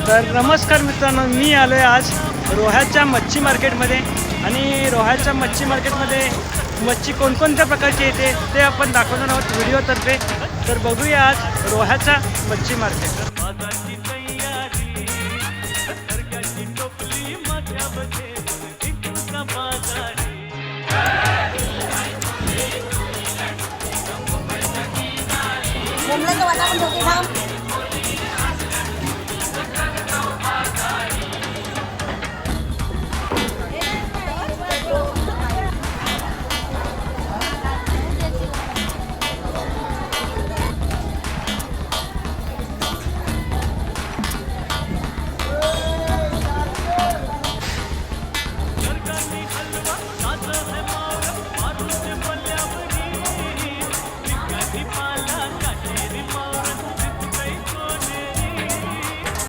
तर नमस्कार मित्रांनो, मी आलो आहे आज रोह्याच्या मच्छी मार्केटमध्ये. आणि रोह्याच्या मच्छी मार्केटमध्ये मच्छी कोणकोणत्या प्रकारची येते ते आपण दाखवणार आहोत व्हिडिओतर्फे. तर बघूया आज रोह्याचा मच्छी मार्केट. मुंबईचं वातावरण होते थांब.